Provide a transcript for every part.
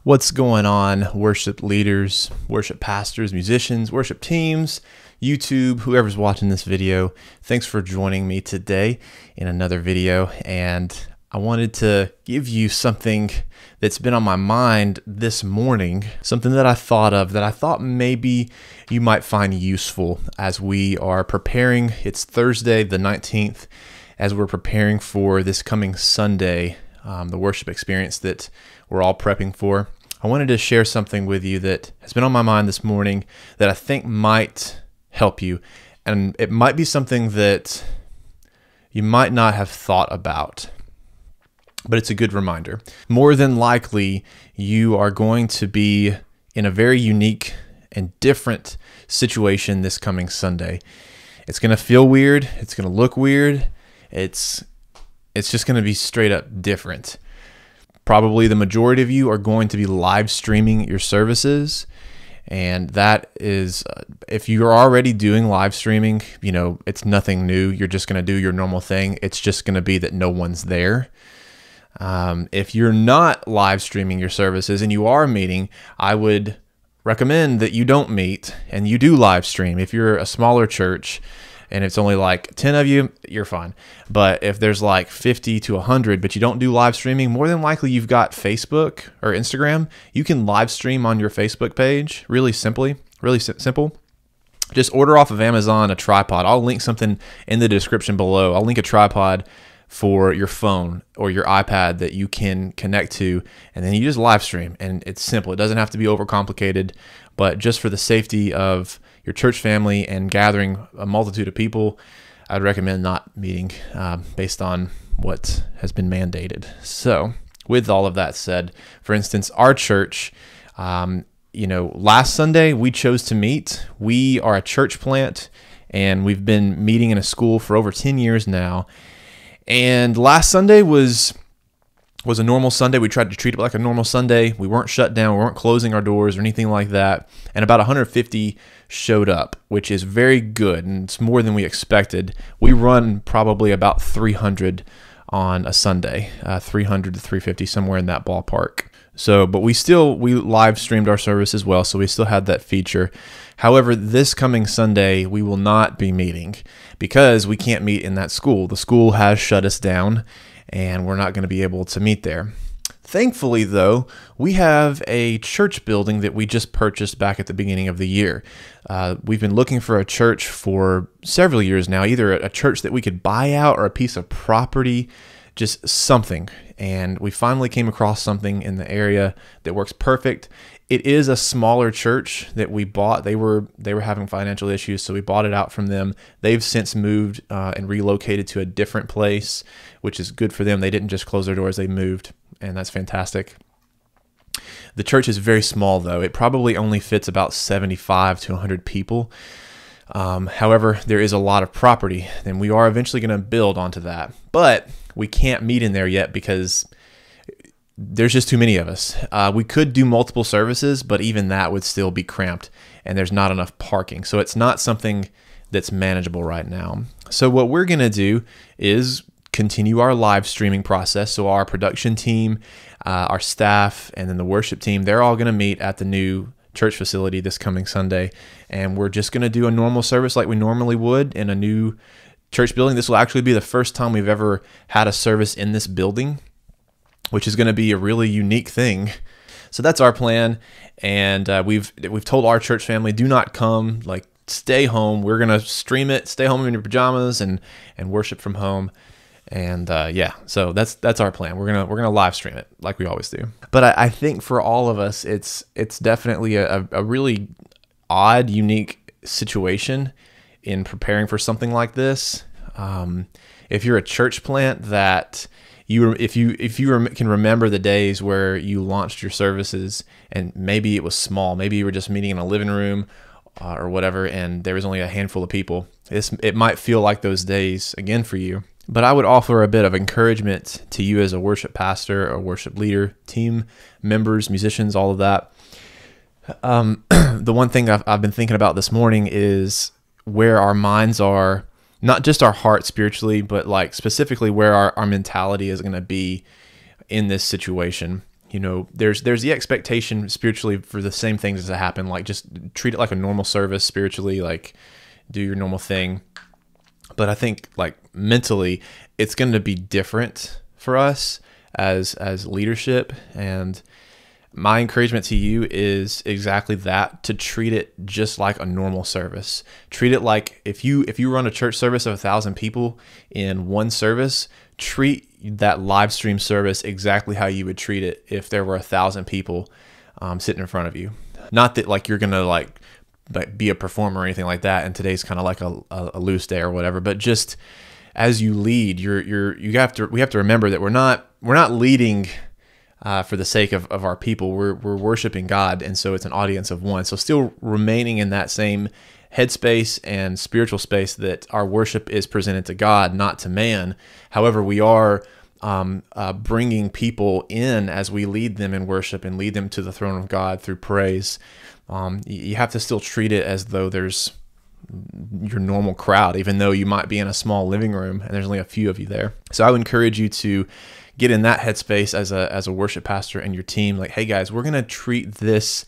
What's going on, worship leaders, worship pastors, musicians, worship teams, YouTube, whoever's watching this video? Thanks for joining me today in another video. And I wanted to give you something that's been on my mind this morning, something that I thought of that I thought maybe you might find useful as we are preparing. It's Thursday, the 19th, as we're preparing for this coming Sunday, the worship experience that we're all prepping for. I wanted to share something with you that has been on my mind this morning that I think might help you. And it might be something that you might not have thought about, but it's a good reminder. More than likely, you are going to be in a very unique and different situation this coming Sunday. It's going to feel weird. It's going to look weird. It's just going to be straight up different. Probably the majority of you are going to be live streaming your services. And that is, if you're already doing live streaming, it's nothing new. You're just going to do your normal thing. It's just going to be that no one's there. If you're not live streaming your services and you are meeting, I would recommend that you don't meet and you do live stream. If you're a smaller church and it's only like 10 of you, you're fine. But if there's like 50 to 100, but you don't do live streaming, more than likely you've got Facebook or Instagram. You can live stream on your Facebook page really simple. Just order off of Amazon a tripod. I'll link something in the description below. I'll link a tripod for your phone or your iPad that you can connect to, and then you just live stream. And it's simple. It doesn't have to be overcomplicated, but just for the safety of your church family and gathering a multitude of people, I'd recommend not meeting based on what has been mandated. So with all of that said, for instance, our church, last Sunday we chose to meet. We are a church plant and we've been meeting in a school for over 10 years now. And last Sunday was a normal Sunday. We tried to treat it like a normal Sunday. We weren't shut down. We weren't closing our doors or anything like that. And about 150 showed up, which is very good. And it's more than we expected. We run probably about 300 on a Sunday, 300 to 350, somewhere in that ballpark. So, but we live streamed our service as well. So we still had that feature. However, this coming Sunday, we will not be meeting because we can't meet in that school. The school has shut us down and we're not going to be able to meet there. Thankfully, though, we have a church building that we just purchased back at the beginning of the year. We've been looking for a church for several years now, either a church that we could buy out or a piece of property, just something. And we finally came across something in the area that works perfect. It is a smaller church that we bought. They were having financial issues, so we bought it out from them. They've since moved and relocated to a different place, which is good for them. They didn't just close their doors, they moved, and that's fantastic. The church is very small, though. It probably only fits about 75 to 100 people. However, there is a lot of property, and we are eventually going to build onto that. But we can't meet in there yet because there's just too many of us. We could do multiple services, but even that would still be cramped, and there's not enough parking. So it's not something that's manageable right now. So what we're going to do is continue our live streaming process. So our production team, our staff, and then the worship team, they're all going to meet at the new church facility this coming Sunday. And we're just going to do a normal service like we normally would in a new church building. This will actually be the first time we've ever had a service in this building, which is going to be a really unique thing. So that's our plan. And we've told our church family, do not come, stay home. We're going to stream it, stay home in your pajamas and worship from home. And so that's our plan. We're gonna live stream it like we always do. But I think for all of us, it's definitely a really odd, unique situation in preparing for something like this. If you're a church plant that if you can remember the days where you launched your services and maybe it was small, maybe you were just meeting in a living room or whatever, and there was only a handful of people. It might feel like those days again for you. But I would offer a bit of encouragement to you as a worship pastor or worship leader, team members, musicians, all of that. The one thing I've been thinking about this morning is where our minds are, not just our heart spiritually, but specifically where our mentality is going to be in this situation. there's the expectation spiritually for the same things to happen. Like, just treat it like a normal service spiritually, like do your normal thing. But I think, like, mentally, it's going to be different for us as leadership. And my encouragement to you is exactly that, to treat it just like a normal service. Treat it like if you run a church service of 1,000 people in one service, treat that live stream service exactly how you would treat it if there were 1,000 people sitting in front of you. Not that like you're gonna like be a performer or anything like that, and today's kind of like a loose day or whatever. But just as you lead, we have to remember that we're not leading for the sake of our people. We're worshiping God, and so it's an audience of one. So still remaining in that same headspace and spiritual space that our worship is presented to God, not to man. However, we are bringing people in as we lead them in worship and lead them to the throne of God through praise. You have to still treat it as though there's your normal crowd, even though you might be in a small living room and there's only a few of you there. So I would encourage you to get in that headspace as a worship pastor and your team. Like, hey guys, we're going to treat this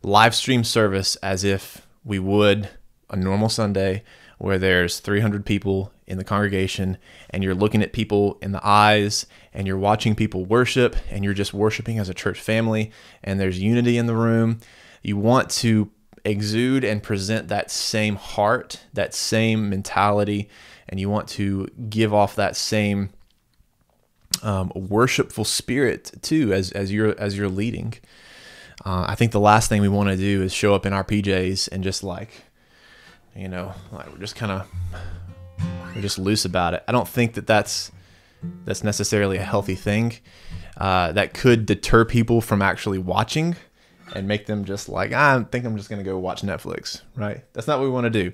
live stream service as if we would a normal Sunday where there's 300 people in the congregation, and you're looking at people in the eyes, and you're watching people worship, and you're just worshiping as a church family, and there's unity in the room. You want to exude and present that same heart, that same mentality, and you want to give off that same worshipful spirit too as you're leading. I think the last thing we want to do is show up in our PJs and just like we're just loose about it. I don't think that's necessarily a healthy thing. That could deter people from actually watching and make them just like, I think I'm just going to go watch Netflix, right? That's not what we want to do.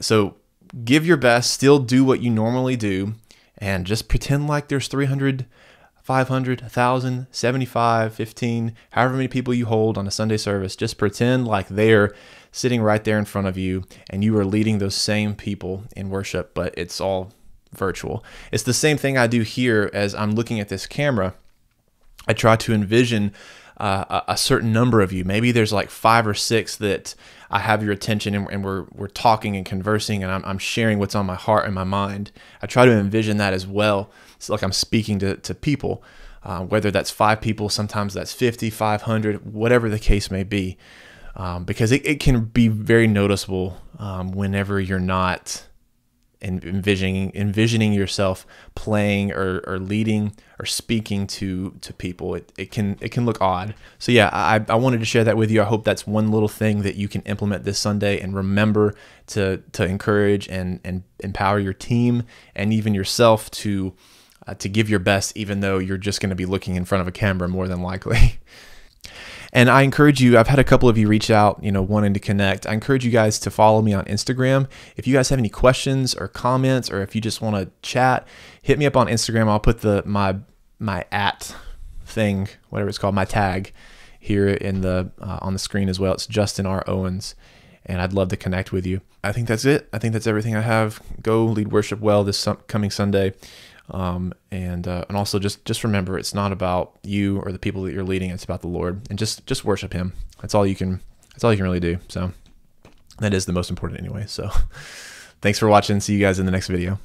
So give your best, still do what you normally do, and just pretend like there's 300, 500, 1,000, 75, 15, however many people you hold on a Sunday service. Just pretend like they're sitting right there in front of you and you are leading those same people in worship, but it's all virtual. It's the same thing I do here as I'm looking at this camera. I try to envision a certain number of you. Maybe there's like 5 or 6 that I have your attention, and we're talking and conversing, and I'm sharing what's on my heart and my mind. I try to envision that as well. It's like I'm speaking to people, whether that's 5 people, sometimes that's 50, 500, whatever the case may be, because it can be very noticeable whenever you're not envisioning yourself playing or leading or speaking to people. It can look odd. So yeah, I wanted to share that with you. I hope that's one little thing that you can implement this Sunday, and remember to encourage and empower your team and even yourself to give your best, even though you're just going to be looking in front of a camera more than likely. And I encourage you, I've had a couple of you reach out, wanting to connect. I encourage you guys to follow me on Instagram. If you guys have any questions or comments, or if you just want to chat, hit me up on Instagram. I'll put my @ thing, whatever it's called, my tag here in the on the screen as well. It's Justin R. Owens, and I'd love to connect with you. I think that's it. I think that's everything I have. Go lead worship well this coming Sunday. And also just remember, it's not about you or the people that you're leading. It's about the Lord, and just worship Him. That's all you can really do. So that is the most important anyway. So thanks for watching. See you guys in the next video.